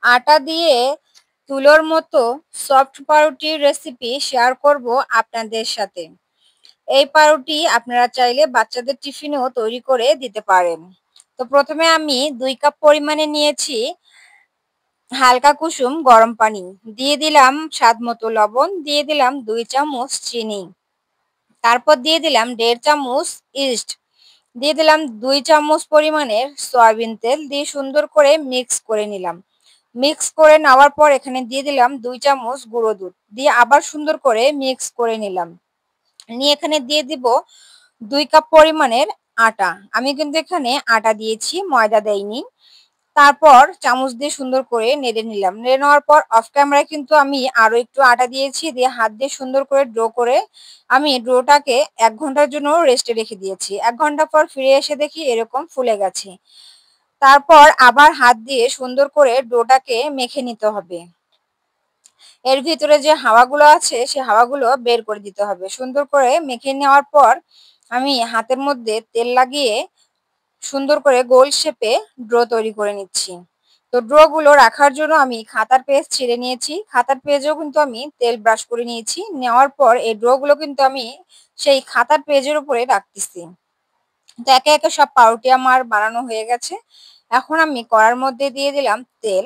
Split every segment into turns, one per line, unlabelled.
আটা দিয়ে তুলোর মতো সফট পাউরুটির রেসিপি শেয়ার করব আপনাদের সাথে। এই পাউরুটি আপনারা চাইলে বাচ্চাদের টিফিনেও তৈরি করে দিতে পারেন। তো প্রথমে আমি 2 কাপ পরিমাণে নিয়েছি হালকা কুসুম গরম পানি। দিয়ে দিলাম স্বাদ মতো লবণ, দিয়ে দিলাম 2 চামচ চিনি। তারপর দিয়ে দিলাম 1.5 চামচ ইস্ট। দিয়ে দিলাম 2 চামচ পরিমাণের সয়াবিন তেল দিয়ে সুন্দর করে মিক্স করে নিলাম। মিক্স করে নেওয়ার পর এখানে দিয়ে দিলাম 2 চামচ গুঁড়ো দুধ। দিয়ে আবার সুন্দর করে মিক্স করে নিলাম। নিয়ে এখানে দিয়ে দিব 2 কাপ পরিমাণের আটা। আমি কিন্তু এখানে আটা দিয়েছি, ময়দা দেইনি। তারপর চামচ দিয়ে সুন্দর করে নেড়ে নিলাম। নেড়ে নেওয়ার পর অফ ক্যামেরায় কিন্তু আমি আরো একটু আটা দিয়েছি। দিয়ে হাত দিয়ে সুন্দর করে ডো করে আমি ডোটাকে 1 ঘন্টার জন্য রেস্টে রেখে দিয়েছি। 1 ঘন্টা পর ফিরে এসে দেখি এরকম ফুলে গেছে। তারপর আবার হাত দিয়ে সুন্দর করে ডোটাকে মেখে নিতে হবে। এর ভিতরে যে হাওয়াগুলো আছে সে হাওয়াগুলো বের করে দিতে হবে। সুন্দর করে মেখে নেওয়ার পর আমি হাতের মধ্যে তেল লাগিয়ে সুন্দর করে গোল শেপে ড্র তৈরি করে নিচ্ছি। তো ড্র গুলো রাখার জন্য আমি খাতার পেজ ছিঁড়ে নিয়েছি। খাতার পেজেও কিন্তু আমি তেল ব্রাশ করে নিয়েছি। নেওয়ার পর এই ড্র গুলো কিন্তু আমি সেই খাতার পেজের উপরে রাখতেছি। তো একে একে সব পাউরুটি আমার বানানো হয়ে গেছে। এখন আমি কড়ার মধ্যে দিয়ে দিলাম তেল।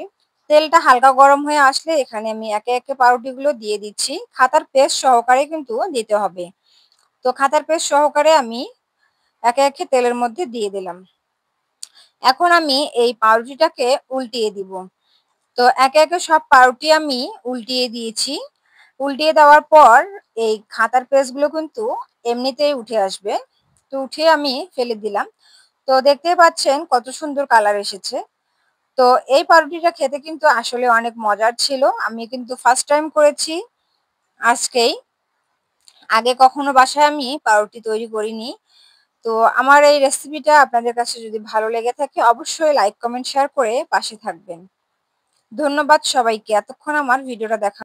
তেলটা হালকা গরম হয়ে আসলে এখানে আমি একে একে পাউরুটিগুলো দিয়ে দিচ্ছি। খাতার পেজ সহকারে কিন্তু দিতে হবে। তো খাতার পেজ সহকারে আমি একে একে তেলের মধ্যে দিয়ে দিলাম। এখন আমি এই পাউরুটিটাকে উল্টিয়ে দিব। তো একে একে সব পাউরুটি আমি উল্টিয়ে দিয়েছি। উল্টিয়ে দেওয়ার পর এই খাতার পেজগুলো কিন্তু এমনিতেই উঠে আসবে। তো উঠিয়ে আমি ফেলে দিলাম। তো দেখতেই পাচ্ছেন কত সুন্দর কালার এসেছে। তো এই পাউরুটিটা খেতে কিন্তু আসলে অনেক মজার ছিল। আমি কিন্তু ফার্স্ট টাইম করেছি আজকেই। আগে কখনো বাসায় আমি পাউরুটি তৈরি করিনি। তো আমার এই রেসিপিটা আপনাদের কাছে যদি ভালো লেগে থাকে অবশ্যই লাইক, কমেন্ট, শেয়ার করে পাশে থাকবেন। ধন্যবাদ সবাইকে এতক্ষণ আমার ভিডিওটা দেখা